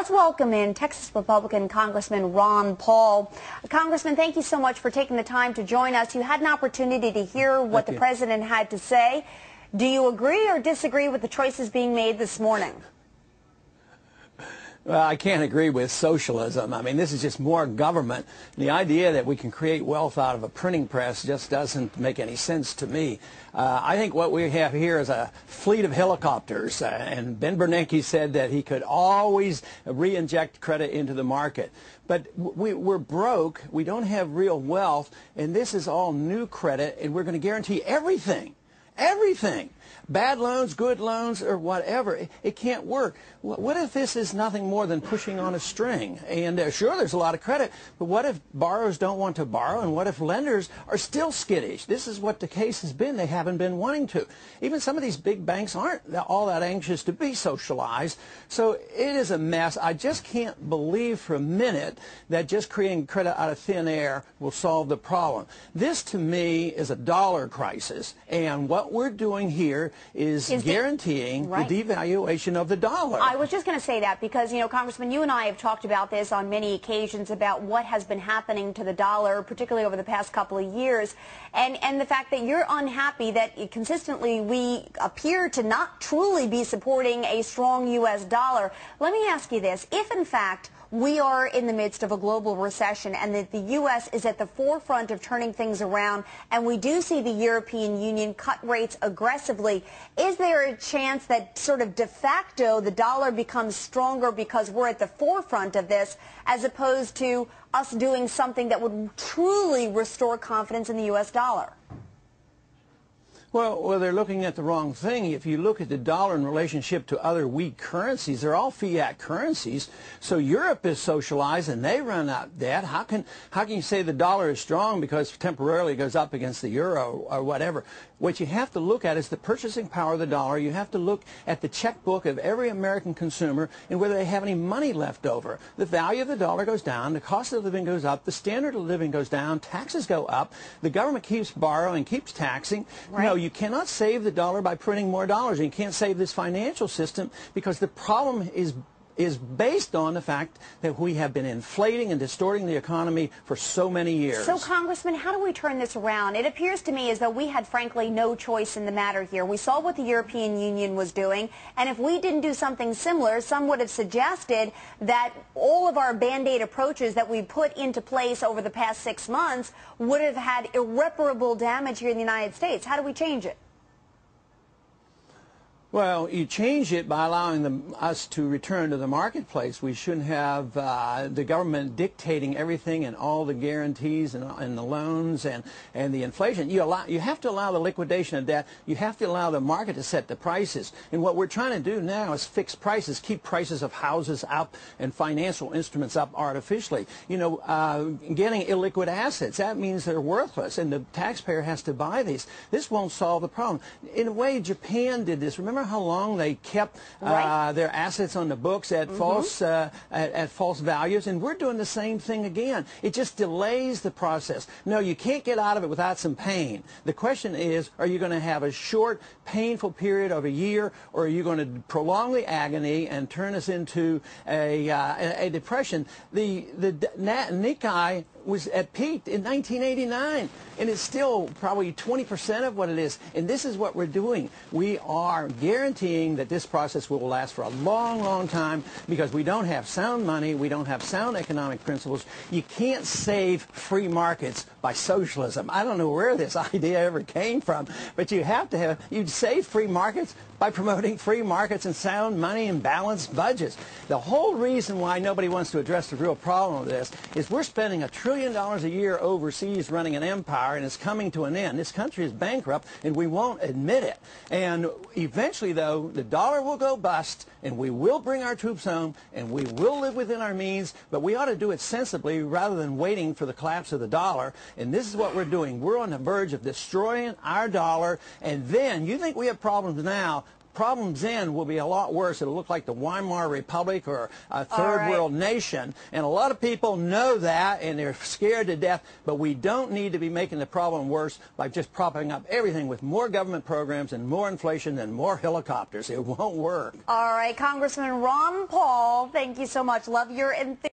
Let's welcome in Texas Republican Congressman Ron Paul. Congressman, thank you so much for taking the time to join us. You had an opportunity to hear what the president had to say. Do you agree or disagree with the choices being made this morning? Well, I can't agree with socialism. I mean, this is just more government. The idea that we can create wealth out of a printing press just doesn't make any sense to me. I think what we have here is a fleet of helicopters, and Ben Bernanke said that he could always re-inject credit into the market. But we're broke, we don't have real wealth, and this is all new credit, and we're going to guarantee everything. Everything. Bad loans, good loans, or whatever. It can't work. What if this is nothing more than pushing on a string? And sure, there's a lot of credit, but what if borrowers don't want to borrow, and what if lenders are still skittish? This is what the case has been. They haven't been wanting to. Even some of these big banks aren't all that anxious to be socialized. So it is a mess. I just can't believe for a minute that just creating credit out of thin air will solve the problem. This, to me, is a dollar crisis, and what we're doing here is guaranteeing the devaluation of the dollar. I was just going to say that because, you know, Congressman, you and I have talked about this on many occasions about what has been happening to the dollar, particularly over the past couple of years, and the fact that you're unhappy that consistently we appear to not truly be supporting a strong U.S. dollar. Let me ask you this. If, in fact, we are in the midst of a global recession and that the U.S. is at the forefront of turning things around and we do see the European Union cut rates aggressively, is there a chance that sort of de facto the dollar becomes stronger because we're at the forefront of this as opposed to us doing something that would truly restore confidence in the U.S. dollar? Well, they're looking at the wrong thing. If you look at the dollar in relationship to other weak currencies, they're all fiat currencies. So Europe is socialized and they run out debt. How can you say the dollar is strong because temporarily it goes up against the euro or whatever? What you have to look at is the purchasing power of the dollar. You have to look at the checkbook of every American consumer and whether they have any money left over. The value of the dollar goes down, the cost of living goes up, the standard of living goes down, taxes go up, the government keeps borrowing, keeps taxing. Right. No, you cannot save the dollar by printing more dollars. And you can't save this financial system because the problem is based on the fact that we have been inflating and distorting the economy for so many years. So, Congressman, how do we turn this around? It appears to me as though we had, frankly, no choice in the matter here. We saw what the European Union was doing, and if we didn't do something similar, some would have suggested that all of our Band-Aid approaches that we put into place over the past 6 months would have had irreparable damage here in the United States. How do we change it? Well, you change it by allowing us to return to the marketplace. We shouldn't have the government dictating everything and all the guarantees and the loans and the inflation. You have to allow the liquidation of debt. You have to allow the market to set the prices. And what we're trying to do now is fix prices, keep prices of houses up and financial instruments up artificially. You know, getting illiquid assets, that means they're worthless, and the taxpayer has to buy these. This won't solve the problem. In a way, Japan did this. Remember how long they kept their assets on the books at false values, and we're doing the same thing again. It just delays the process. No, you can't get out of it without some pain. The question is, are you going to have a short, painful period of a year, or are you going to prolong the agony and turn us into a depression? The Nikkei was at peak in 1989, and it's still probably 20% of what it is. And this is what we're doing. We are guaranteeing that this process will last for a long, long time because we don't have sound money, we don't have sound economic principles. You can't save free markets by socialism. I don't know where this idea ever came from, but you'd save free markets by promoting free markets and sound money and balanced budgets. The whole reason why nobody wants to address the real problem of this is we're spending $1 trillion a year overseas running an empire, and it's coming to an end. This country is bankrupt, and we won't admit it. And eventually, though, the dollar will go bust, and we will bring our troops home, and we will live within our means, but we ought to do it sensibly rather than waiting for the collapse of the dollar. And this is what we're doing. We're on the verge of destroying our dollar, and then you think we have problems now. problems then will be a lot worse. It'll look like the Weimar Republic or a third world nation. And a lot of people know that, and they're scared to death. But we don't need to be making the problem worse by just propping up everything with more government programs and more inflation and more helicopters. It won't work. All right, Congressman Ron Paul, thank you so much. Love your enthusiasm.